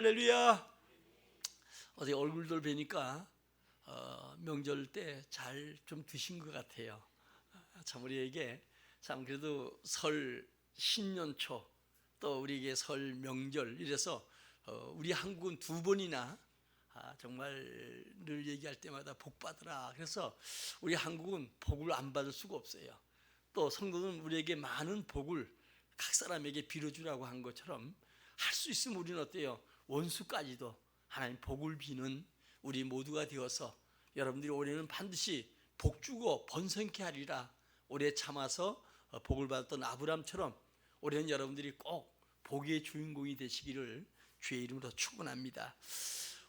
할렐루야. 어제 얼굴들 뵈니까 명절 때 잘 좀 드신 것 같아요. 참 우리에게 참 그래도 설 신년초 또 우리에게 설 명절 이래서 우리 한국은 두 번이나 정말 늘 얘기할 때마다 복 받으라. 그래서 우리 한국은 복을 안 받을 수가 없어요. 또 성도는 우리에게 많은 복을 각 사람에게 빌어주라고 한 것처럼 할 수 있으면 우리는 어때요? 원수까지도 하나님 복을 비는 우리 모두가 되어서 여러분들이 올해는 반드시 복 주고 번성케 하리라. 올해 참아서 복을 받았던 아브람처럼 올해는 여러분들이 꼭 복의 주인공이 되시기를 주의 이름으로 축원합니다.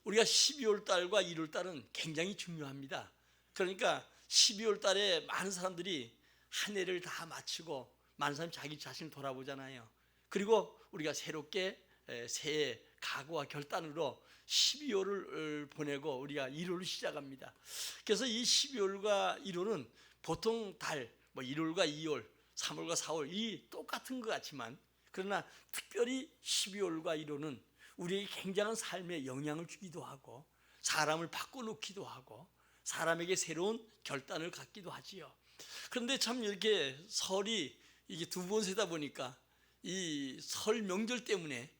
우리가 12월 달과 1월 달은 굉장히 중요합니다. 그러니까 12월 달에 많은 사람들이 한 해를 다 마치고 많은 사람이 자기 자신을 돌아보잖아요. 그리고 우리가 새롭게 새해 각오와 결단으로 12월을 보내고 우리가 1월을 시작합니다. 그래서 이 12월과 1월은 보통 달, 1월과 2월, 3월과 4월 이 똑같은 것 같지만 그러나 특별히 12월과 1월은 우리에게 굉장한 삶에 영향을 주기도 하고 사람을 바꿔놓기도 하고 사람에게 새로운 결단을 갖기도 하지요. 그런데 참 이렇게 설이 이게 두 번 세다 보니까 이 설 명절 때문에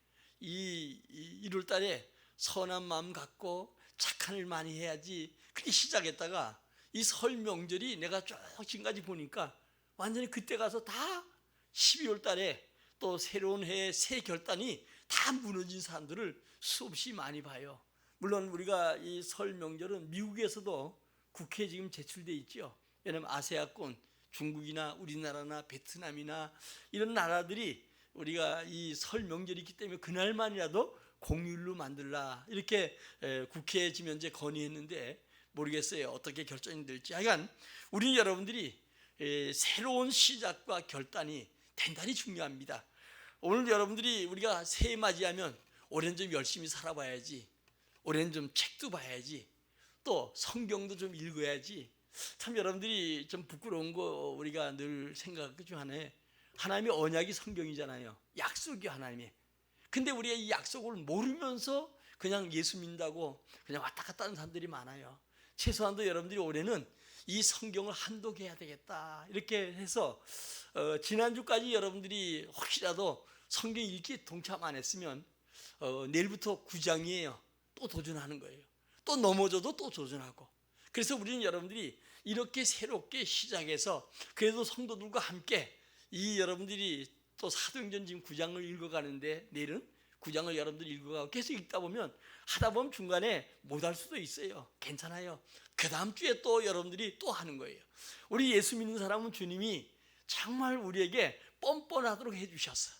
이 1월 달에 선한 마음 갖고 착한 일 많이 해야지 그렇게 시작했다가 이 설 명절이 내가 쭉 지금까지 보니까 완전히 그때 가서 다 12월 달에 또 새로운 해의 새 결단이 다 무너진 사람들을 수없이 많이 봐요. 물론 우리가 이 설 명절은 미국에서도 국회에 지금 제출돼 있죠. 왜냐하면 아세아권 중국이나 우리나라나 베트남이나 이런 나라들이 우리가 이 설 명절이 있기 때문에 그날만이라도 공휴일로 만들라 이렇게 국회에 지금 현재 건의했는데 모르겠어요. 어떻게 결정이 될지. 하여간 우리 여러분들이 새로운 시작과 결단이 대단히 중요합니다. 오늘 여러분들이 우리가 새해 맞이하면 올해는 좀 열심히 살아봐야지, 올해는 좀 책도 봐야지, 또 성경도 좀 읽어야지. 참 여러분들이 좀 부끄러운 거 우리가 늘 생각할 것 중 하나에 하나님의 언약이 성경이잖아요. 약속이 하나님의. 근데 우리가 이 약속을 모르면서 그냥 예수 믿는다고 그냥 왔다 갔다 하는 사람들이 많아요. 최소한도 여러분들이 올해는 이 성경을 한독해야 되겠다 이렇게 해서 지난주까지 여러분들이 혹시라도 성경 읽기 동참 안 했으면 내일부터 9장이에요. 또 도전하는 거예요. 또 넘어져도 또 도전하고. 그래서 우리는 여러분들이 이렇게 새롭게 시작해서 그래도 성도들과 함께 이 여러분들이 또 사도행전 지금 9장을 읽어가는데 내일은 9장을 여러분들이 읽어가고 계속 읽다 보면 하다 보면 중간에 못 할 수도 있어요. 괜찮아요. 그 다음 주에 또 여러분들이 또 하는 거예요. 우리 예수 믿는 사람은 주님이 정말 우리에게 뻔뻔하도록 해주셨어.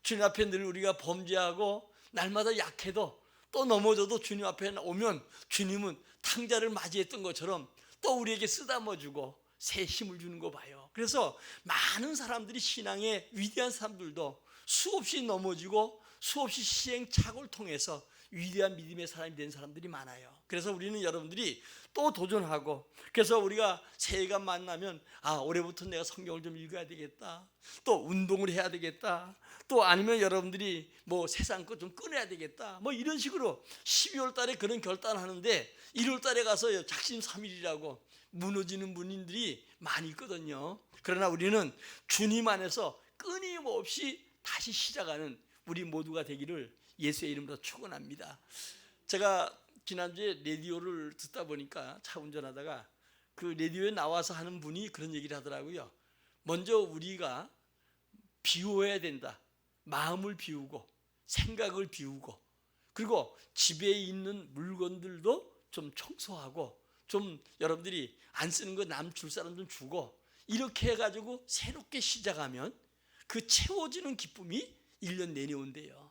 주님 앞에 늘 우리가 범죄하고 날마다 약해도 또 넘어져도 주님 앞에 오면 주님은 탕자를 맞이했던 것처럼 또 우리에게 쓰다머주고 새 힘을 주는 거 봐요. 그래서 많은 사람들이 신앙의 위대한 사람들도 수없이 넘어지고 수없이 시행착오를 통해서 위대한 믿음의 사람이 된 사람들이 많아요. 그래서 우리는 여러분들이 또 도전하고 그래서 우리가 새해가 만나면 올해부터 내가 성경을 좀 읽어야 되겠다. 또 운동을 해야 되겠다. 또 아니면 여러분들이 세상 거 좀 끊어야 되겠다. 이런 식으로 12월 달에 그런 결단하는데 1월 달에 가서 작심삼일이라고 무너지는 분들이 많이 있거든요. 그러나 우리는 주님 안에서 끊임없이 다시 시작하는 우리 모두가 되기를 예수의 이름으로 축원합니다. 제가 지난주에 라디오를 듣다 보니까 차 운전하다가 그 라디오에 나와서 하는 분이 그런 얘기를 하더라고요. 먼저 우리가 비워야 된다. 마음을 비우고 생각을 비우고 그리고 집에 있는 물건들도 좀 청소하고 좀 여러분들이 안 쓰는 거 남 줄 사람 좀 주고 이렇게 해가지고 새롭게 시작하면 그 채워지는 기쁨이 1년 내내 온대요.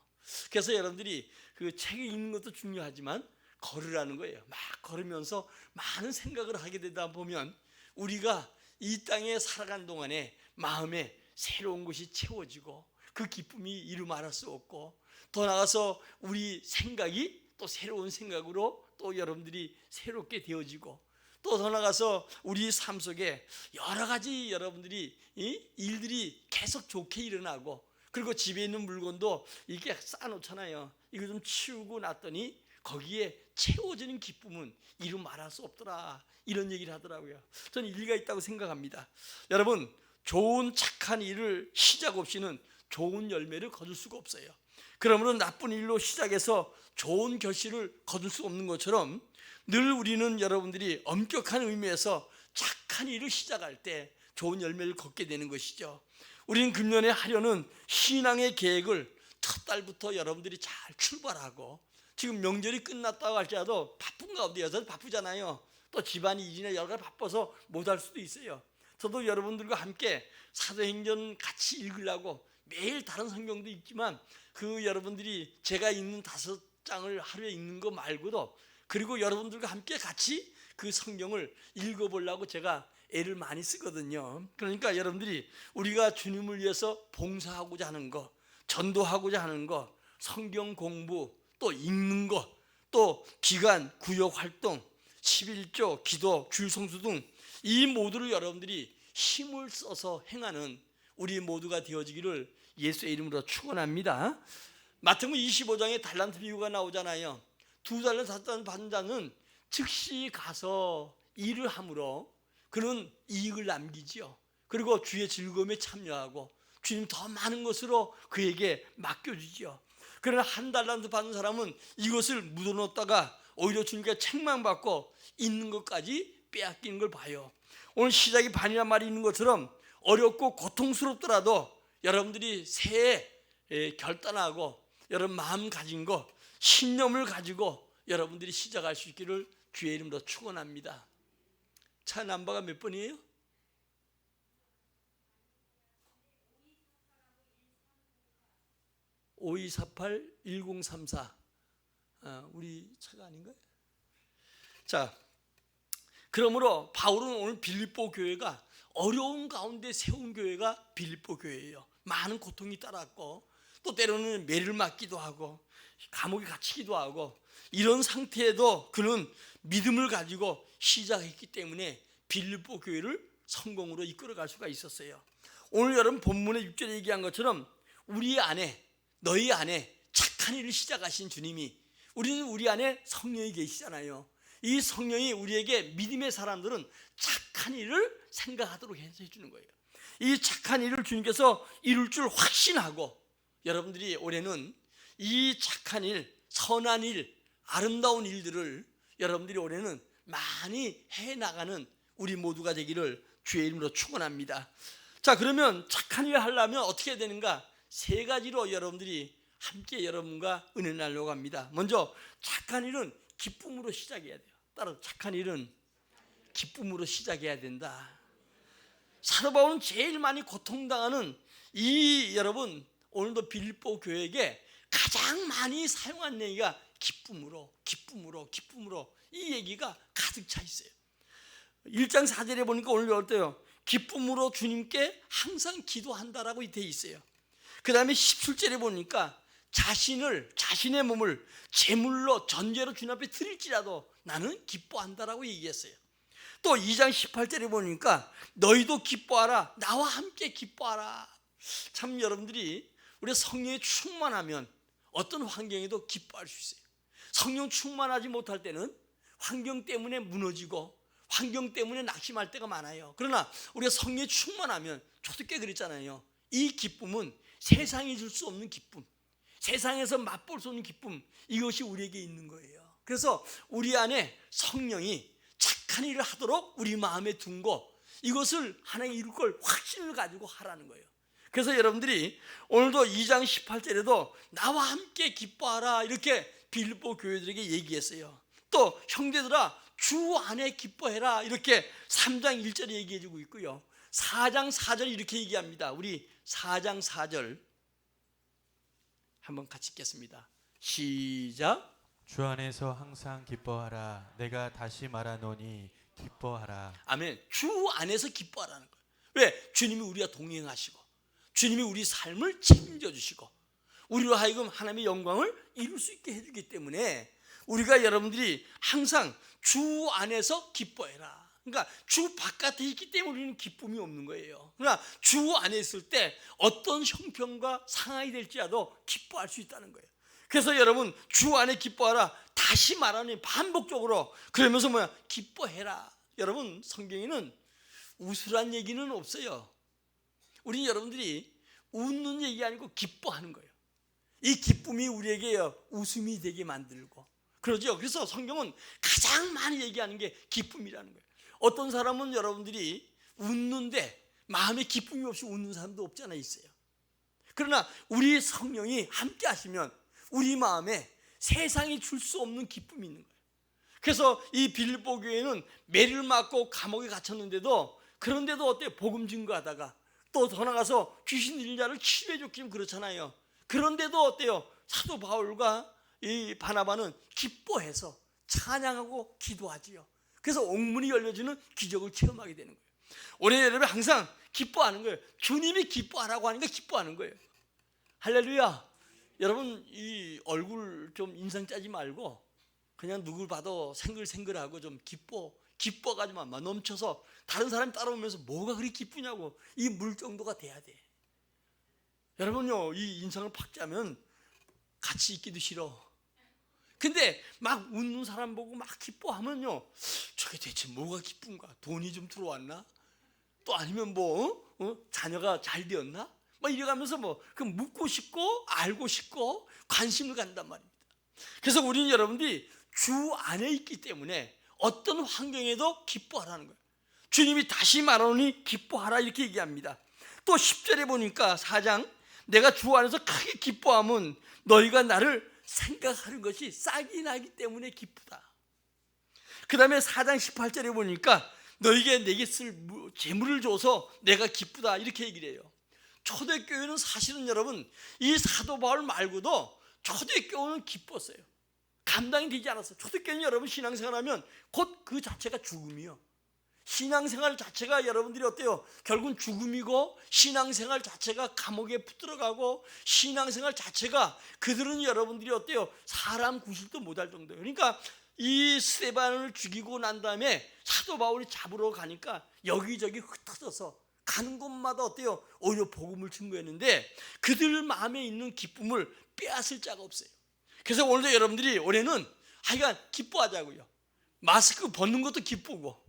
그래서 여러분들이 그 책 읽는 것도 중요하지만 걸으라는 거예요. 막 걸으면서 많은 생각을 하게 되다 보면 우리가 이 땅에 살아가는 동안에 마음에 새로운 것이 채워지고 그 기쁨이 이루 말할 수 없고 더 나아가서 우리 생각이 또 새로운 생각으로 또 여러분들이 새롭게 되어지고 또 더 나아가서 우리 삶 속에 여러 가지 여러분들이 일들이 계속 좋게 일어나고 그리고 집에 있는 물건도 이렇게 쌓아놓잖아요. 이거 좀 치우고 났더니 거기에 채워지는 기쁨은 이루 말할 수 없더라, 이런 얘기를 하더라고요. 저는 일리가 있다고 생각합니다. 여러분, 좋은 착한 일을 시작 없이는 좋은 열매를 거둘 수가 없어요. 그러므로 나쁜 일로 시작해서 좋은 결실을 거둘 수 없는 것처럼 늘 우리는 여러분들이 엄격한 의미에서 착한 일을 시작할 때 좋은 열매를 걷게 되는 것이죠. 우리는 금년에 하려는 신앙의 계획을 첫 달부터 여러분들이 잘 출발하고, 지금 명절이 끝났다고 할지라도 바쁜 가운데, 여자들 바쁘잖아요. 또 집안 일이나 여러 가지 바빠서 못할 수도 있어요. 저도 여러분들과 함께 사도행전 같이 읽으려고 매일 다른 성경도 읽지만 그 여러분들이 제가 읽는 5장을 하루에 읽는 거 말고도, 그리고 여러분들과 함께 같이 그 성경을 읽어보려고 제가 애를 많이 쓰거든요. 그러니까 여러분들이 우리가 주님을 위해서 봉사하고자 하는 거, 전도하고자 하는 거, 성경 공부, 또 읽는 거, 또 기간, 구역 활동, 11조, 기도, 주일성수 등 이 모두를 여러분들이 힘을 써서 행하는 우리 모두가 되어지기를 예수의 이름으로 축원합니다. 마태복음 25장에 달란트 비유가 나오잖아요. 2달란트 5달란트 받은 자는 즉시 가서 일을 함으로 그는 이익을 남기지요. 그리고 주의 즐거움에 참여하고 주님 더 많은 것으로 그에게 맡겨주지요. 그러나 1달란트 받은 사람은 이것을 묻어놓다가 오히려 주님께 책망받고 있는 것까지 빼앗기는 걸 봐요. 오늘 시작이 반이란 말이 있는 것처럼 어렵고 고통스럽더라도 여러분들이 새해 결단하고 여러분 마음 가진 거, 신념을 가지고 여러분들이 시작할 수 있기를 주의 이름으로 축원합니다. 차 넘버가 몇 번이에요? 5248-1034. 우리 차가 아닌가요? 자, 그러므로 바울은 오늘 빌립보 교회가 어려운 가운데 세운 교회가 빌립보 교회예요. 많은 고통이 따랐고, 또 때로는 매를 맞기도 하고 감옥에 갇히기도 하고, 이런 상태에도 그는 믿음을 가지고 시작했기 때문에 빌립보 교회를 성공으로 이끌어갈 수가 있었어요. 오늘 여러분 본문의 6절에 얘기한 것처럼 우리 안에, 너희 안에 착한 일을 시작하신 주님이, 우리는 우리 안에 성령이 계시잖아요. 이 성령이 우리에게, 믿음의 사람들은 착한 일을 생각하도록 해주는 거예요. 이 착한 일을 주님께서 이룰 줄 확신하고, 여러분들이 올해는 이 착한 일, 선한 일, 아름다운 일들을 여러분들이 올해는 많이 해나가는 우리 모두가 되기를 주의 이름으로 축원합니다. 자, 그러면 착한 일을 하려면 어떻게 해야 되는가? 3가지로 여러분들이 함께 여러분과 은혜 나누려고 합니다. 먼저 착한 일은 기쁨으로 시작해야 돼요. 따라서 착한 일은 기쁨으로 시작해야 된다. 사도 바울은 제일 많이 고통당하는 이 여러분 오늘도 빌립보 교회에게 가장 많이 사용한 얘기가 기쁨으로, 기쁨으로, 기쁨으로, 이 얘기가 가득 차 있어요. 1장 4절에 보니까 오늘 어때요? 기쁨으로 주님께 항상 기도한다라고 돼 있어요. 그 다음에 17절에 보니까 자신의 몸을 제물로 전제로 주님 앞에 드릴지라도 나는 기뻐한다라고 얘기했어요. 또 2장 18절에 보니까 너희도 기뻐하라, 나와 함께 기뻐하라. 참 여러분들이 우리 성령에 충만하면 어떤 환경에도 기뻐할 수 있어요. 성령 충만하지 못할 때는 환경 때문에 무너지고 환경 때문에 낙심할 때가 많아요. 그러나 우리가 성령에 충만하면, 저도 꽤 그랬잖아요. 이 기쁨은 세상이 줄 수 없는 기쁨, 세상에서 맛볼 수 없는 기쁨, 이것이 우리에게 있는 거예요. 그래서 우리 안에 성령이 착한 일을 하도록 우리 마음에 둔 거, 이것을 하나님 이룰 걸 확신을 가지고 하라는 거예요. 그래서 여러분들이 오늘도 2장 18절에도 나와 함께 기뻐하라 이렇게 빌립보 교회들에게 얘기했어요. 또 형제들아 주 안에 기뻐해라 이렇게 3장 1절에 얘기해주고 있고요. 4장 4절 이렇게 얘기합니다. 우리 4장 4절 한번 같이 읽겠습니다. 시작. 주 안에서 항상 기뻐하라. 내가 다시 말하노니 기뻐하라. 아멘. 주 안에서 기뻐하라는 거예요. 왜? 주님이 우리와 동행하시고 주님이 우리 삶을 책임져 주시고 우리로 하여금 하나님의 영광을 이룰 수 있게 해주기 때문에 우리가 여러분들이 항상 주 안에서 기뻐해라. 그러니까 주 바깥에 있기 때문에 우리는 기쁨이 없는 거예요. 그러나 주 안에 있을 때 어떤 형편과 상황이 될지라도 기뻐할 수 있다는 거예요. 그래서 여러분 주 안에 기뻐하라 다시 말하니 반복적으로 그러면서 뭐야? 기뻐해라. 여러분 성경에는 웃으란 얘기는 없어요. 우리 여러분들이 웃는 얘기 아니고 기뻐하는 거예요. 이 기쁨이 우리에게 웃음이 되게 만들고 그러죠. 그래서 성경은 가장 많이 얘기하는 게 기쁨이라는 거예요. 어떤 사람은 여러분들이 웃는데 마음에 기쁨이 없이 웃는 사람도 없지 않아 있어요. 그러나 우리 성령이 함께 하시면 우리 마음에 세상이 줄 수 없는 기쁨이 있는 거예요. 그래서 이 빌립보 교회는 매를 맞고 감옥에 갇혔는데도 그런데도 어때요? 복음 증거하다가 또 더 나가서 귀신 들린 자를 치료해 줬기는 그렇잖아요. 그런데도 어때요? 사도 바울과 이 바나바는 기뻐해서 찬양하고 기도하지요. 그래서 옥문이 열려지는 기적을 체험하게 되는 거예요. 올해 여러분 항상 기뻐하는 거예요. 주님이 기뻐하라고 하니까 기뻐하는 거예요. 할렐루야. 여러분 이 얼굴 좀 인상 짜지 말고 그냥 누굴 봐도 생글생글하고 좀 기뻐가지고 막 넘쳐서 다른 사람이 따라오면서 뭐가 그리 기쁘냐고 이 물 정도가 돼야 돼. 여러분요 이 인상을 팍 짜면 같이 있기도 싫어. 근데 막 웃는 사람 보고 막 기뻐하면요 저게 대체 뭐가 기쁜가? 돈이 좀 들어왔나? 또 아니면 자녀가 잘 되었나? 막 이래가면서 그 묻고 싶고 알고 싶고 관심을 갖는단 말입니다. 그래서 우리는 여러분들이 주 안에 있기 때문에 어떤 환경에도 기뻐하라는 거예요. 주님이 다시 말하노니 기뻐하라 이렇게 얘기합니다. 또 10절에 보니까 4장 내가 주 안에서 크게 기뻐하면 너희가 나를 생각하는 것이 싹이 나기 때문에 기쁘다. 그 다음에 4장 18절에 보니까 너희에게 내게 쓸 재물을 줘서 내가 기쁘다 이렇게 얘기를 해요. 초대교회는 사실은 여러분 이 사도 바울 말고도 초대교회는 기뻤어요. 감당이 되지 않았어요. 초대교회는 여러분 신앙생활하면 곧 그 자체가 죽음이요. 신앙생활 자체가 여러분들이 어때요? 결국은 죽음이고 신앙생활 자체가 감옥에 붙들어가고 신앙생활 자체가 그들은 여러분들이 어때요? 사람 구실도 못할 정도예요. 그러니까 이 스데반을 죽이고 난 다음에 사도 바울이 잡으러 가니까 여기저기 흩어져서 가는 곳마다 어때요? 오히려 복음을 증거했는데 그들 마음에 있는 기쁨을 빼앗을 자가 없어요. 그래서 오늘도 여러분들이 올해는 하여간 기뻐하자고요. 마스크 벗는 것도 기쁘고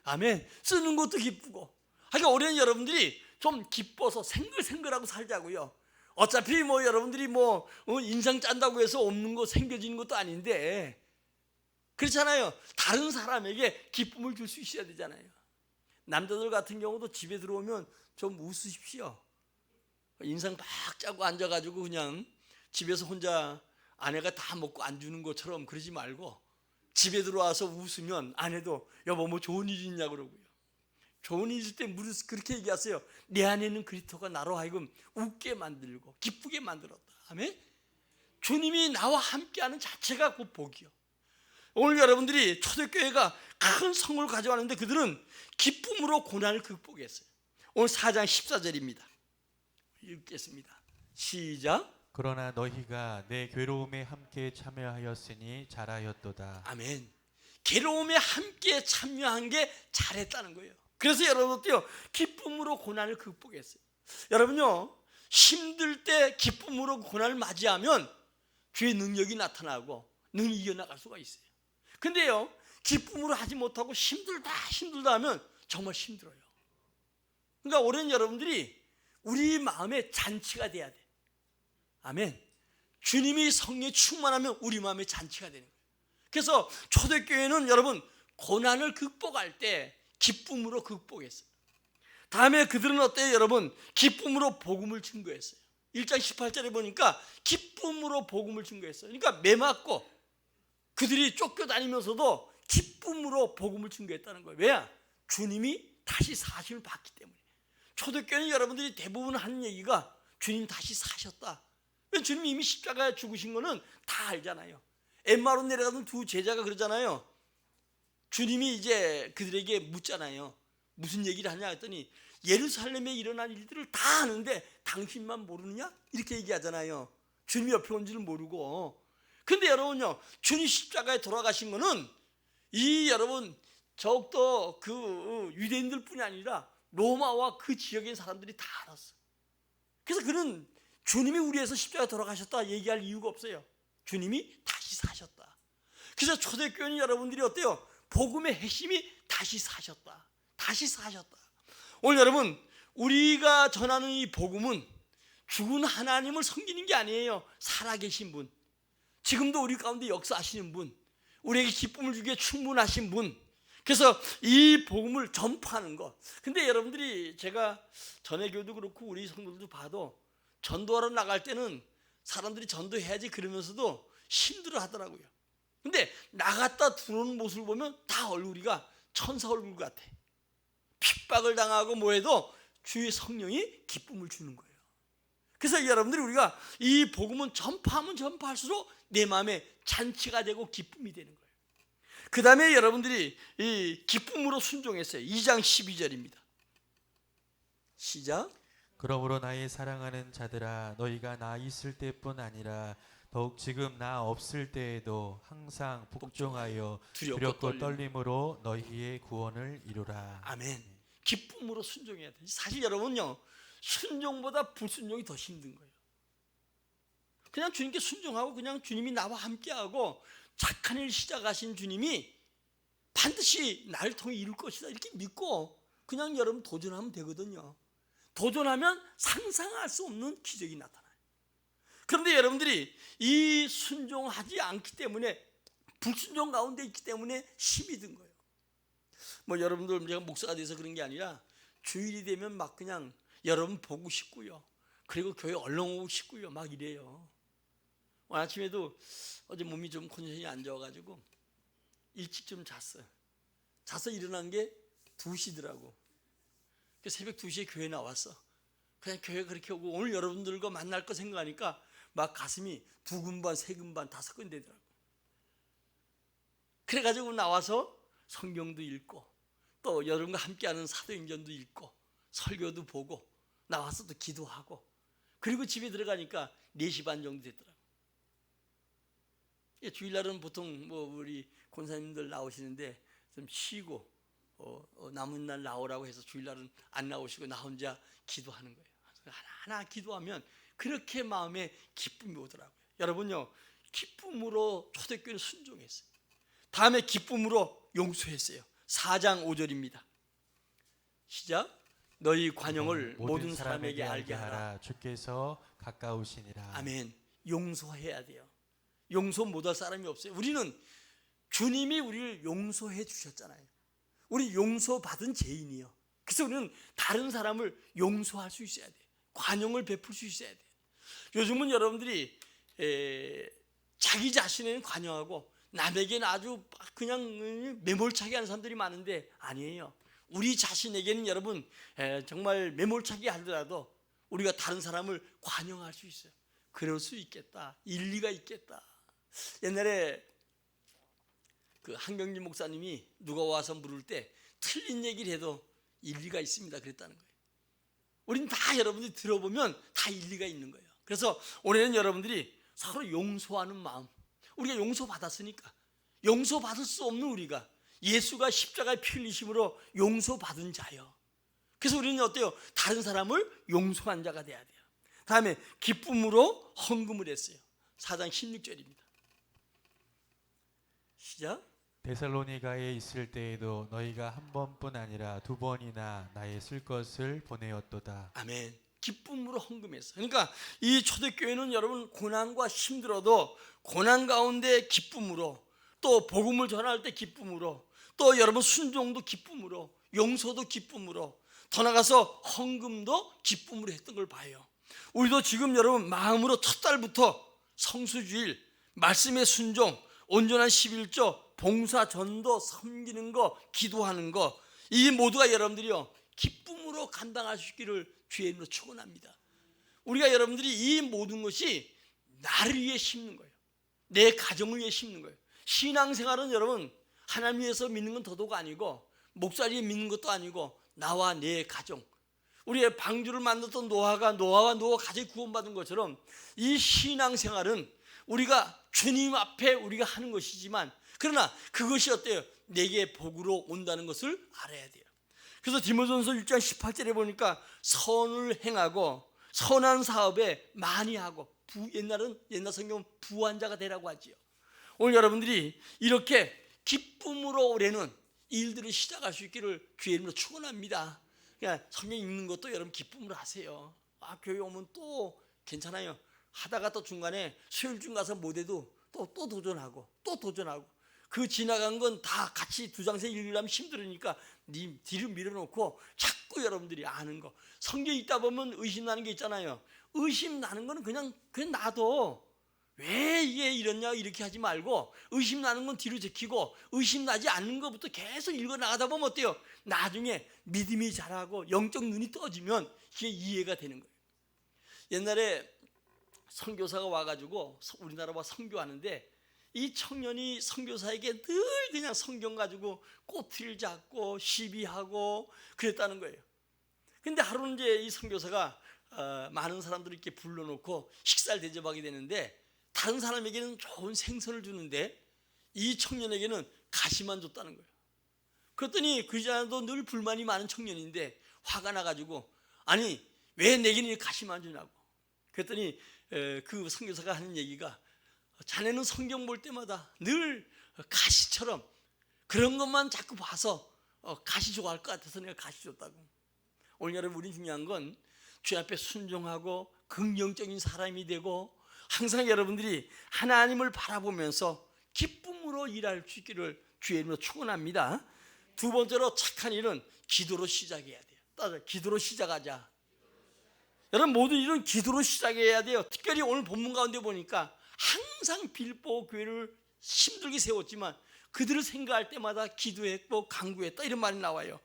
아멘 쓰는 것도 기쁘고 하여간 올해는 여러분들이 좀 기뻐서 생글생글하고 살자고요. 어차피 여러분들이 인상 짠다고 해서 없는 거 생겨지는 것도 아닌데 그렇잖아요. 다른 사람에게 기쁨을 줄 수 있어야 되잖아요. 남자들 같은 경우도 집에 들어오면 좀 웃으십시오. 인상 막 짜고 앉아가지고 그냥 집에서 혼자 아내가 다 먹고 안 주는 것처럼 그러지 말고 집에 들어와서 웃으면 아내도 여보 뭐 좋은 일 있냐고 그러고요. 좋은 일 있을 때 무릇 그렇게 얘기하세요. 내 안에는 그리스도가 나로 하여금 웃게 만들고 기쁘게 만들었다. 아멘. 주님이 나와 함께하는 자체가 곧 복이요. 오늘 여러분들이 초대교회가 큰 성을 가져왔는데 그들은 기쁨으로 고난을 극복했어요. 오늘 4장 14절입니다. 읽겠습니다. 시작. 그러나 너희가 내 괴로움에 함께 참여하였으니 잘하였도다. 아멘. 괴로움에 함께 참여한 게 잘했다는 거예요. 그래서 여러분 어때요? 기쁨으로 고난을 극복했어요. 여러분요 힘들 때 기쁨으로 고난을 맞이하면 주의 능력이 나타나고 능히 이겨나갈 수가 있어요. 근데요 기쁨으로 하지 못하고 힘들다 하면 정말 힘들어요. 그러니까 올해는 여러분들이 우리 마음에 잔치가 돼야 돼. 아멘. 주님이 성령에 충만하면 우리 마음에 잔치가 되는 거예요. 그래서 초대교회는 여러분 고난을 극복할 때 기쁨으로 극복했어요. 다음에 그들은 어때요 여러분? 기쁨으로 복음을 증거했어요. 1장 18절에 보니까 기쁨으로 복음을 증거했어요. 그러니까 매맞고 그들이 쫓겨다니면서도 기쁨으로 복음을 증거했다는 거예요. 왜야? 주님이 다시 사심을 받기 때문에. 초대교회는 여러분들이 대부분 하는 얘기가 주님 다시 사셨다. 주님이 이미 십자가에 죽으신 거는 다 알잖아요. 엠마로 내려가던 두 제자가 그러잖아요. 주님이 이제 그들에게 묻잖아요. 무슨 얘기를 하냐 했더니 예루살렘에 일어난 일들을 다 아는데 당신만 모르느냐? 이렇게 얘기하잖아요. 주님이 옆에 온 줄은 모르고. 근데 여러분요 주님 십자가에 돌아가신 거는 이 여러분 더욱더 그 유대인들 뿐이 아니라 로마와 그 지역의 사람들이 다 알았어요. 그래서 그는 주님이 우리 위해서 십자가에 돌아가셨다 얘기할 이유가 없어요. 주님이 다시 사셨다. 그래서 초대교회는 여러분들이 어때요? 복음의 핵심이 다시 사셨다. 다시 사셨다. 오늘 여러분, 우리가 전하는 이 복음은 죽은 하나님을 섬기는 게 아니에요. 살아계신 분, 지금도 우리 가운데 역사하시는 분, 우리에게 기쁨을 주기에 충분하신 분, 그래서 이 복음을 전파하는 것. 근데 여러분들이 제가 전해교도 그렇고 우리 성도들도 봐도 전도하러 나갈 때는 사람들이 전도해야지 그러면서도 힘들어 하더라고요. 근데 나갔다 들어오는 모습을 보면 다 얼굴이가 천사 얼굴 같아. 핍박을 당하고 뭐해도 주의 성령이 기쁨을 주는 거예요. 그래서 여러분들이 우리가 이 복음은 전파하면 전파할수록 내 마음에 잔치가 되고 기쁨이 되는 거예요. 그 다음에 여러분들이 이 기쁨으로 순종했어요. 2장 12절입니다. 시작. 그러므로 나의 사랑하는 자들아 너희가 나 있을 때뿐 아니라 더욱 지금 나 없을 때에도 항상 복종하여 두렵고 떨림으로 너희의 구원을 이루라. 아멘. 기쁨으로 순종해야 돼. 사실 여러분요, 순종보다 불순종이 더 힘든 거예요. 그냥 주님께 순종하고 그냥 주님이 나와 함께하고 착한 일 시작하신 주님이 반드시 나를 통해 이룰 것이다 이렇게 믿고 그냥 여러분 도전하면 되거든요. 도전하면 상상할 수 없는 기적이 나타나요. 그런데 여러분들이 이 순종하지 않기 때문에, 불순종 가운데 있기 때문에 힘이 든 거예요. 뭐 여러분들, 제가 목사가 돼서 그런 게 아니라 주일이 되면 막 그냥 여러분 보고 싶고요, 그리고 교회 얼른 오고 싶고요, 막 이래요. 오늘 아침에도 어제 몸이 좀 컨디션이 안 좋아가지고 일찍 좀 잤어요. 자서 일어난 게 2시더라고. 새벽 2시에 교회 나왔어. 그냥 교회 그렇게 오고 오늘 여러분들과 만날 거 생각하니까 막 가슴이 2근반, 3근반, 5근 되더라고. 그래가지고 나와서 성경도 읽고 또 여러분과 함께하는 사도행전도 읽고 설교도 보고 나와서 또 기도하고, 그리고 집에 들어가니까 4시 반 정도 되더라고. 주일날은 보통 뭐 우리 권사님들 나오시는데 좀 쉬고 남은 날 나오라고 해서 주일날은 안 나오시고 나 혼자 기도하는 거예요. 하나하나 기도하면 그렇게 마음에 기쁨이 오더라고요. 여러분요, 기쁨으로 초대교회는 순종했어요. 다음에 기쁨으로 용서했어요. 4장 5절입니다. 시작. 너희 관용을 모든 사람에게 알게 하라. 주께서 가까우시니라. 아멘. 용서해야 돼요. 용서 못할 사람이 없어요. 우리는 주님이 우리를 용서해 주셨잖아요. 우리 용서받은 죄인이요. 그래서 우리는 다른 사람을 용서할 수 있어야 돼요. 관용을 베풀 수 있어야 돼요. 요즘은 여러분들이 자기 자신에는 관용하고 남에게는 아주 그냥 매몰차게 하는 사람들이 많은데 아니에요. 우리 자신에게는 여러분 정말 매몰차게 하더라도 우리가 다른 사람을 관용할 수 있어요. 그럴 수 있겠다. 일리가 있겠다. 옛날에 그 한경진 목사님이 누가 와서 물을 때 틀린 얘기를 해도 일리가 있습니다 그랬다는 거예요. 우리는 다 여러분들이 들어보면 다 일리가 있는 거예요. 그래서 올해는 여러분들이 서로 용서하는 마음, 우리가 용서받았으니까 용서받을 수 없는 우리가 예수가 십자가에 피 흘리심으로 용서받은 자요. 그래서 우리는 어때요? 다른 사람을 용서한 자가 돼야 돼요. 다음에 기쁨으로 헌금을 했어요. 4장 16절입니다. 시작. 데살로니가에 있을 때에도 너희가 한 번뿐 아니라 2번이나 나의 쓸 것을 보내었도다. 아멘. 기쁨으로 헌금했어요. 그러니까 이 초대교회는 여러분 고난과 힘들어도 고난 가운데 기쁨으로, 또 복음을 전할 때 기쁨으로, 또 여러분 순종도 기쁨으로, 용서도 기쁨으로, 더 나가서 헌금도 기쁨으로 했던 걸 봐요. 우리도 지금 여러분 마음으로 첫 달부터 성수주일, 말씀의 순종, 온전한 11조, 봉사, 전도, 섬기는 거, 기도하는 거, 이 모두가 여러분들이요 기쁨으로 감당할 수 있기를 주의 이름으로 축원합니다. 우리가 여러분들이 이 모든 것이 나를 위해 심는 거예요. 내 가정을 위해 심는 거예요. 신앙생활은 여러분 하나님 위해서 믿는 건 더더욱 아니고 목사님 믿는 것도 아니고 나와 내 가정, 우리의 방주를 만들었던 노아가 가정이 구원받은 것처럼 이 신앙생활은 우리가 주님 앞에 우리가 하는 것이지만, 그러나 그것이 어때요? 내게 복으로 온다는 것을 알아야 돼요. 그래서 디모데전서 6장 18절에 보니까 선을 행하고 선한 사업에 많이 하고 옛날 성경은 부한 자가 되라고 하지요. 오늘 여러분들이 이렇게 기쁨으로 올해는 일들을 시작할 수 있기를 주의 이름으로 축원합니다. 그냥 성경 읽는 것도 여러분 기쁨으로 하세요. 교회 오면 또 괜찮아요. 하다가 또 중간에 수요일쯤 가서 못해도 또 도전하고 또 도전하고, 그 지나간 건 다 같이 두 장씩 읽으려면 힘들으니까 뒤로 밀어놓고 자꾸 여러분들이 아는 거, 성경 읽다 보면 의심나는 게 있잖아요. 의심나는 거는 그냥 놔둬. 왜 이게 이렇냐 이렇게 하지 말고, 의심나는 건 뒤로 제키고 의심나지 않는 것부터 계속 읽어 나가다 보면 어때요? 나중에 믿음이 자라고 영적 눈이 떠지면 이게 이해가 되는 거예요. 옛날에 선교사가 와가지고 우리나라 와 선교하는데, 이 청년이 선교사에게 늘 그냥 성경 가지고 꼬투리를 잡고 시비하고 그랬다는 거예요. 근데 하루는 이제 이 선교사가 많은 사람들을 이렇게 불러놓고 식사를 대접하게 되는데, 다른 사람에게는 좋은 생선을 주는데 이 청년에게는 가시만 줬다는 거예요. 그랬더니 그 자도 늘 불만이 많은 청년인데 화가 나가지고, 아니 왜 내게는 가시만 주냐고. 그랬더니 그 선교사가 하는 얘기가, 자네는 성경 볼 때마다 늘 가시처럼 그런 것만 자꾸 봐서 가시 좋아할 것 같아서 내가 가시 줬다고. 오늘 여러분, 우리 중요한 건 주 앞에 순종하고 긍정적인 사람이 되고, 항상 여러분들이 하나님을 바라보면서 기쁨으로 일할 수 있기를 주의 이름으로 축원합니다. 두 번째로, 착한 일은 기도로 시작해야 돼요. 따라 기도로 시작하자. 여러분, 모든 일은 기도로 시작해야 돼요. 특별히 오늘 본문 가운데 보니까 항상 빌보 교회를 힘들게 세웠지만 그들을 생각할 때마다 기도했고 간구했다, 이런 말이 나와요.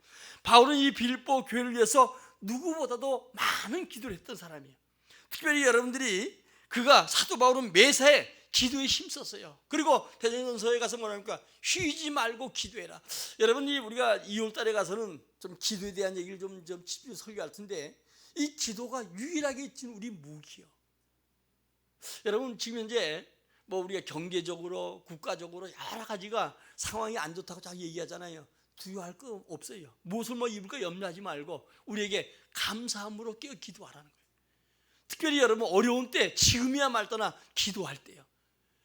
바울은 이 빌보 교회를 위해서 누구보다도 많은 기도를 했던 사람이에요. 특별히 여러분들이, 그가 사도 바울은 매사에 기도에 힘썼어요. 그리고 대전서에 가서 뭐랍니까? 쉬지 말고 기도해라. 여러분이 우리가 2월 달에 가서는 좀 기도에 대한 얘기를 좀 집중 설교할 텐데, 이 기도가 유일하게 있는 우리 무기요. 여러분, 지금 현재 뭐 우리가 경제적으로 국가적으로 여러 가지가 상황이 안 좋다고 자꾸 얘기하잖아요. 두려워할 거 없어요. 무엇을 입을까 염려하지 말고 우리에게 감사함으로 깨어 기도하라는 거예요. 특별히 여러분, 어려운 때, 지금이야 말떠나 기도할 때요,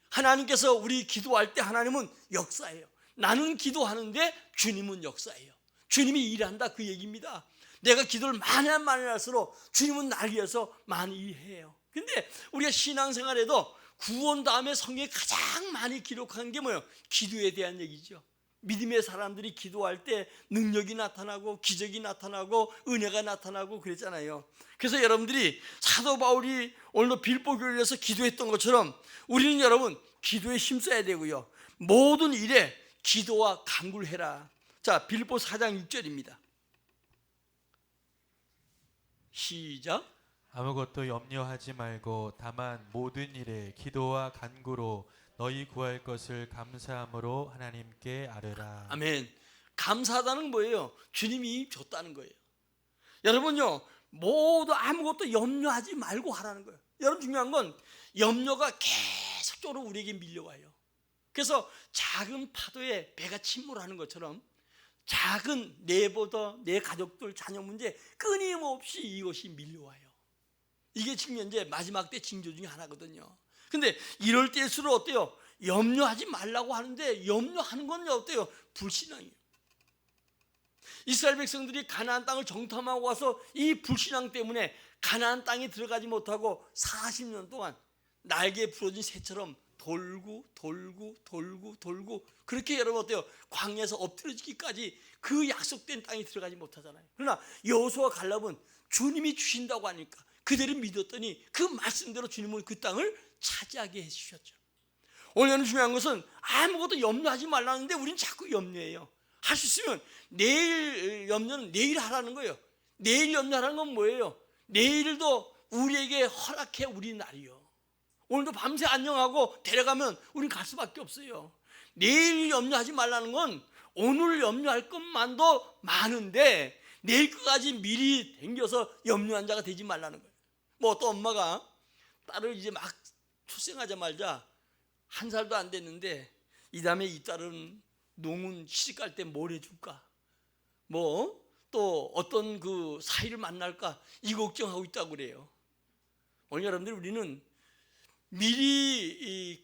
하나님께서 우리 기도할 때 하나님은 역사해요. 나는 기도하는데 주님은 역사해요. 주님이 일한다, 그 얘기입니다. 내가 기도를 많이 할수록 주님은 날 위해서 많이 일해요. 근데 우리가 신앙생활에도 구원 다음에 성경에 가장 많이 기록한 게 뭐예요? 기도에 대한 얘기죠. 믿음의 사람들이 기도할 때 능력이 나타나고 기적이 나타나고 은혜가 나타나고 그랬잖아요. 그래서 여러분들이 사도 바울이 오늘도 빌보 교회를 위해서 기도했던 것처럼 우리는 여러분 기도에 힘써야 되고요, 모든 일에 기도와 간구를 해라. 자, 빌보 4장 6절입니다. 시작. 아무것도 염려하지 말고 다만 모든 일에 기도와 간구로 너희 구할 것을 감사함으로 하나님께 아뢰라. 아멘. 감사하다는 뭐예요? 주님이 줬다는 거예요. 여러분요, 모두 아무것도 염려하지 말고 하라는 거예요. 여러분, 중요한 건 염려가 계속적으로 우리에게 밀려와요. 그래서 작은 파도에 배가 침몰하는 것처럼 작은 내보다 내 가족들, 자녀 문제 끊임없이 이것이 밀려와요. 이게 지금 현재 마지막 때 징조 중에 하나거든요. 근데 이럴 때일수록 어때요? 염려하지 말라고 하는데 염려하는 건 어때요? 불신앙이에요. 이스라엘 백성들이 가나안 땅을 정탐하고 와서 이 불신앙 때문에 가나안 땅에 들어가지 못하고 40년 동안 날개에 부러진 새처럼 돌고 그렇게 여러분 어때요? 광야에서 엎드려지기까지 그 약속된 땅에 들어가지 못하잖아요. 그러나 여호수아 갈렙은 주님이 주신다고 하니까 그들이 믿었더니 그 말씀대로 주님은 그 땅을 차지하게 해주셨죠. 오늘 중요한 것은 아무것도 염려하지 말라는데 우리는 자꾸 염려해요. 할 수 있으면 내일 염려는 내일 하라는 거예요. 내일 염려하라는 건 뭐예요? 내일도 우리에게 허락해 우리 날이요. 오늘도 밤새 안녕하고 데려가면 우린 갈 수밖에 없어요. 내일 염려하지 말라는 건 오늘 염려할 것만도 많은데 내일 것까지 미리 댕겨서 염려한 자가 되지 말라는 거예요. 뭐 어떤 엄마가 딸을 이제 막 출생하자마자 1살도 안 됐는데 이 다음에 이 딸은 농은 시집갈 때 뭘 해줄까? 뭐 또 어떤 그 사이를 만날까? 이 걱정하고 있다고 그래요. 오늘 여러분들, 우리는 미리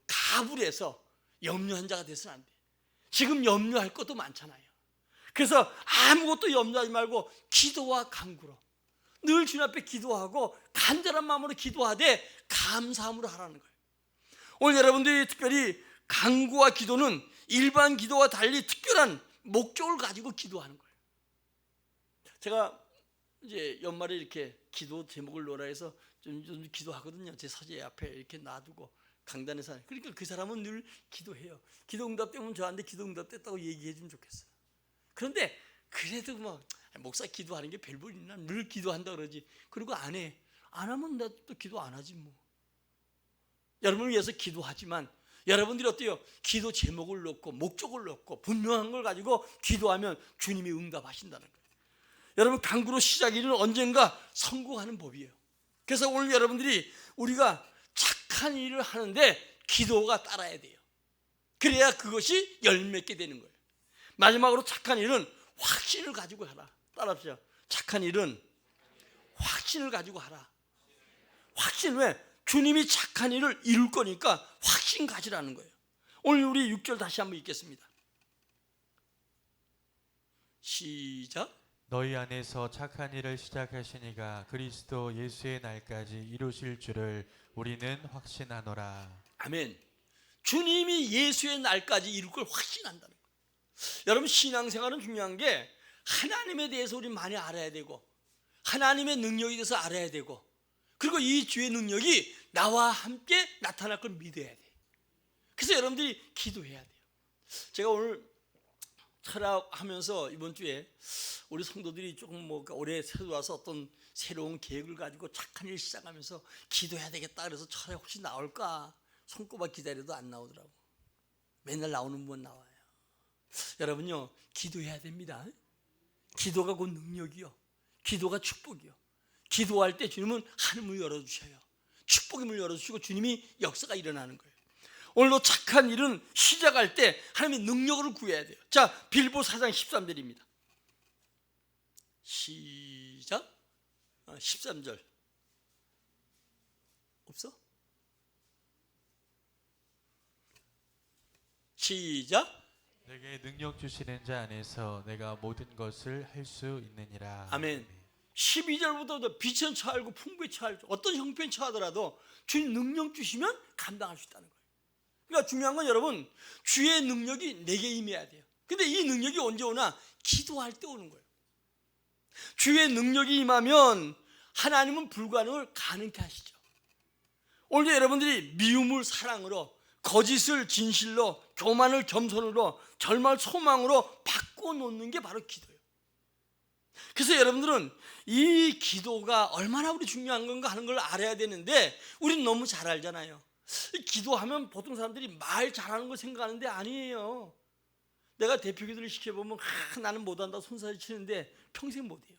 가불해서 염려한 자가 돼서는 안 돼. 지금 염려할 것도 많잖아요. 그래서 아무것도 염려하지 말고 기도와 간구로 늘 주님 앞에 기도하고 간절한 마음으로 기도하되 감사함으로 하라는 거예요. 오늘 여러분들이 특별히 간구와 기도는 일반 기도와 달리 특별한 목적을 가지고 기도하는 거예요. 제가 이제 연말에 이렇게 기도 제목을 놓으라 해서 좀 기도하거든요. 제 서재 앞에 이렇게 놔두고 강단에서. 그러니까 그 사람은 늘 기도해요. 기도 응답되면 저한테 기도 응답됐다고 얘기해 주면 좋겠어요. 그런데 그래도 뭐 목사 기도하는 게 별볼 있나? 늘 기도한다 그러지. 그리고 안 해. 안 하면 나 또 기도 안 하지 뭐. 여러분을 위해서 기도하지만 여러분들이 어때요? 기도 제목을 놓고 목적을 놓고 분명한 걸 가지고 기도하면 주님이 응답하신다는 거예요. 여러분 간구로 시작이는 언젠가 성공하는 법이에요. 그래서 오늘 여러분들이 우리가 착한 일을 하는데 기도가 따라야 돼요. 그래야 그것이 열맺게 되는 거예요. 마지막으로 착한 일은 확신을 가지고 하라. 따라합시다. 착한 일은 확신을 가지고 하라. 확신. 왜? 주님이 착한 일을 이룰 거니까 확신 가지라는 거예요. 오늘 우리 6절 다시 한번 읽겠습니다. 시작. 너희 안에서 착한 일을 시작하시니가 그리스도 예수의 날까지 이루실 줄을 우리는 확신하노라. 아멘. 주님이 예수의 날까지 이룰 걸 확신한다는 거예요. 여러분 신앙생활은 중요한 게 하나님에 대해서 우리 많이 알아야 되고 하나님의 능력에 대해서 알아야 되고 그리고 이 주의 능력이 나와 함께 나타날 걸 믿어야 돼. 그래서 여러분들이 기도해야 돼요. 제가 오늘 철학하면서 이번 주에 우리 성도들이 조금 뭐 올해 새로 와서 어떤 새로운 계획을 가지고 착한 일 시작하면서 기도해야 되겠다 그래서 철학 혹시 나올까 손꼽아 기다려도 안 나오더라고. 맨날 나오는 분 나와요. 여러분요 기도해야 됩니다. 기도가 곧 능력이요. 기도가 축복이요. 기도할 때 주님은 하늘문을 열어주셔요. 축복의 문을 열어주시고 주님이 역사가 일어나는 거예요. 오늘도 착한 일은 시작할 때 하나님의 능력을 구해야 돼요. 자, 빌보 4장 13절입니다. 시작. 13절. 없어? 시작. 내게 능력 주시는 자 안에서 내가 모든 것을 할 수 있느니라. 아멘. 12절부터 비천 처하고 풍부에 처할 어떤 형편 처하더라도 주님 능력 주시면 감당할 수 있다는 거예요. 그러니까 중요한 건 여러분 주의 능력이 내게 임해야 돼요. 근데 이 능력이 언제 오나? 기도할 때 오는 거예요. 주의 능력이 임하면 하나님은 불가능을 가능케 하시죠. 오늘 여러분들이 미움을 사랑으로 거짓을 진실로 교만을 겸손으로 절망을 소망으로 바꿔놓는 게 바로 기도예요. 그래서 여러분들은 이 기도가 얼마나 우리 중요한 건가 하는 걸 알아야 되는데 우리는 너무 잘 알잖아요. 기도하면 보통 사람들이 말 잘하는 걸 생각하는데 아니에요. 내가 대표 기도를 시켜보면 나는 못한다 손살이 치는데 평생 못해요.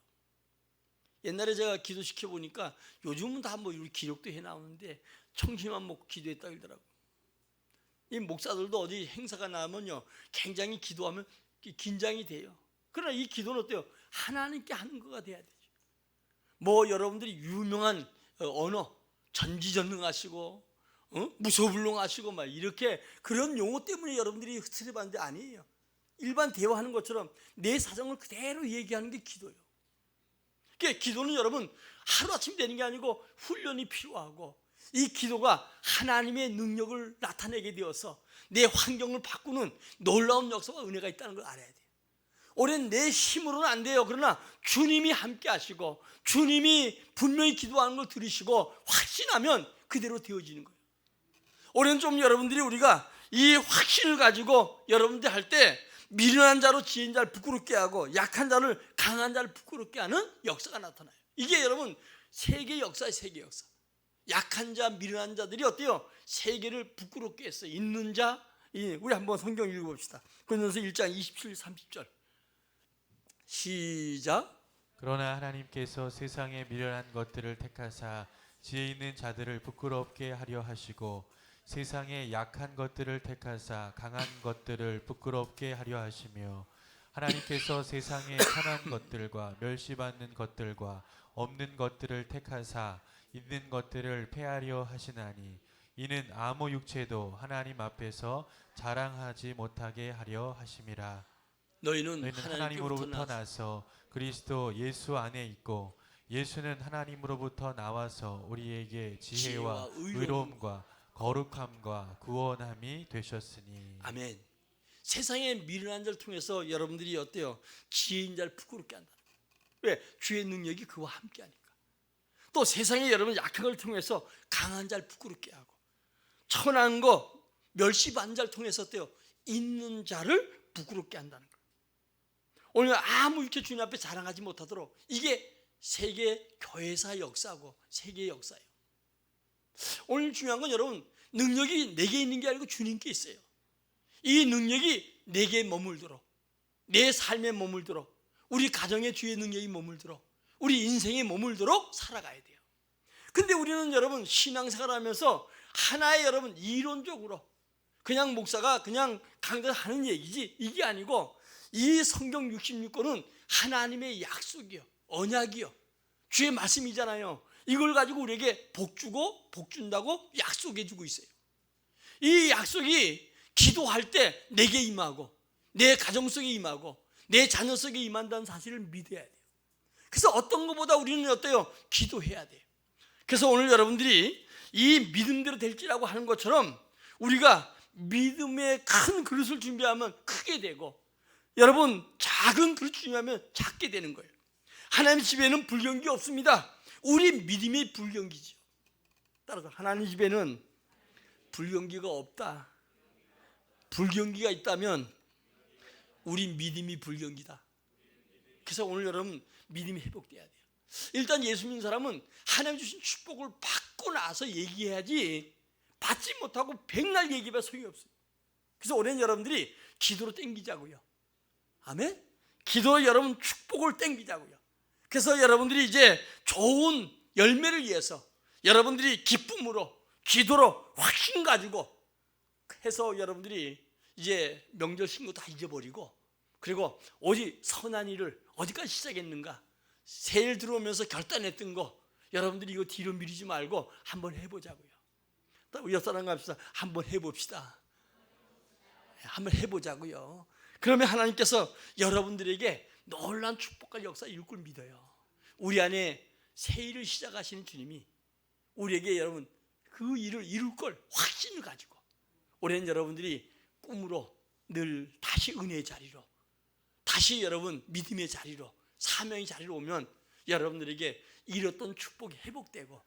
옛날에 제가 기도 시켜보니까 요즘은 다 뭐 기록도 해나오는데 청심환 먹고 기도했다 그러더라고요. 이 목사들도 어디 행사가 나면요 굉장히 기도하면 긴장이 돼요. 그러나 이 기도는 어때요? 하나님께 하는 거가 돼야 되죠. 뭐 여러분들이 유명한 언어 전지전능하시고 무소불능하시고 막 이렇게 그런 용어 때문에 여러분들이 스트레스 받는 게 아니에요. 일반 대화하는 것처럼 내 사정을 그대로 얘기하는 게 기도예요. 그러니까 기도는 여러분 하루아침 되는 게 아니고 훈련이 필요하고 이 기도가 하나님의 능력을 나타내게 되어서 내 환경을 바꾸는 놀라운 역사와 은혜가 있다는 걸 알아야 돼요. 올해는 내 힘으로는 안 돼요. 그러나 주님이 함께 하시고 주님이 분명히 기도하는 걸 들으시고 확신하면 그대로 되어지는 거예요. 올해는 좀 여러분들이 우리가 이 확신을 가지고 여러분들 할 때 미련한 자로 지혜인 자를 부끄럽게 하고 약한 자를 강한 자를 부끄럽게 하는 역사가 나타나요. 이게 여러분 세계 역사예요. 세계 역사. 약한 자, 미련한 자들이 어때요? 세계를 부끄럽게 했어요. 있는 자, 우리 한번 성경 읽어봅시다. 고린도서 1장 27, 30절 시작. 그러나 하나님께서 세상의 미련한 것들을 택하사 지혜 있는 자들을 부끄럽게 하려 하시고 세상의 약한 것들을 택하사 강한 것들을 부끄럽게 하려 하시며 하나님께서 세상의 천한 것들과 멸시받는 것들과 없는 것들을 택하사 있는 것들을 패하려 하시나니 이는 아무 육체도 하나님 앞에서 자랑하지 못하게 하려 하심이라. 너희는 너희는 하나님으로부터 하나님으로부터 나서 그리스도 예수 안에 있고 예수는 하나님으로부터 나와서 우리에게 지혜와 의로움과 거룩함과 구원함이 되셨으니. 아멘. 세상의 미련한 자를 통해서 여러분들이 어때요? 지혜인 자를 부끄럽게 한다. 왜? 주의 능력이 그와 함께하니까. 또 세상에 여러분 약한 걸 통해서 강한 자를 부끄럽게 하고, 천한 거 멸시받는 자를 통해서 어때요? 있는 자를 부끄럽게 한다는 거예요. 오늘 아무 이렇게 주님 앞에 자랑하지 못하도록, 이게 세계 교회사 역사고 세계의 역사예요. 오늘 중요한 건 여러분, 능력이 내게 있는 게 아니고 주님께 있어요. 이 능력이 내게 머물도록, 내 삶에 머물도록, 우리 가정의 주의 능력이 머물도록, 우리 인생에 머물도록 살아가야 돼요. 근데 우리는 여러분 신앙생활 하면서 하나의 여러분 이론적으로 그냥 목사가 그냥 강단하는 얘기지 이게 아니고, 이 성경 66권은 하나님의 약속이요, 언약이요, 주의 말씀이잖아요. 이걸 가지고 우리에게 복 주고 복 준다고 약속해 주고 있어요. 이 약속이 기도할 때 내게 임하고 내 가정 속에 임하고 내 자녀 속에 임한다는 사실을 믿어야 돼요. 그래서 어떤 것보다 우리는 어때요? 기도해야 돼요. 그래서 오늘 여러분들이 이 믿음대로 될지라고 하는 것처럼 우리가 믿음의 큰 그릇을 준비하면 크게 되고, 여러분 작은 그릇 준비하면 작게 되는 거예요. 하나님 집에는 불경기 없습니다. 우리 믿음이 불경기죠. 따라서 하나님 집에는 불경기가 없다. 불경기가 있다면 우리 믿음이 불경기다. 그래서 오늘 여러분 믿음이 회복돼야 돼요. 일단 예수 믿는 사람은 하나님 주신 축복을 받고 나서 얘기해야지, 받지 못하고 백날 얘기해봐 소용이 없어요. 그래서 올해는 여러분들이 기도로 땡기자고요. 아멘? 기도로 여러분 축복을 땡기자고요. 그래서 여러분들이 이제 좋은 열매를 위해서 여러분들이 기쁨으로 기도로 확신 가지고 해서 여러분들이 이제 명절 신고 다 잊어버리고, 그리고 오직 선한 일을 어디까지 시작했는가, 새해 들어오면서 결단했던 거 여러분들이 이거 뒤로 미루지 말고 한번 해보자고요. 옆 사람과 합시다. 한번 해봅시다. 한번 해보자고요. 그러면 하나님께서 여러분들에게 놀라운 축복과 역사 이룰 걸 믿어요. 우리 안에 새 일을 시작하시는 주님이 우리에게 여러분 그 일을 이룰 걸 확신을 가지고, 올해는 여러분들이 꿈으로 늘 다시 은혜의 자리로, 다시 여러분 믿음의 자리로, 사명의 자리로 오면 여러분들에게 잃었던 축복이 회복되고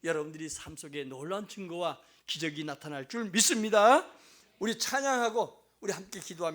여러분들이 삶 속에 놀라운 증거와 기적이 나타날 줄 믿습니다. 우리 찬양하고 우리 함께 기도합니다.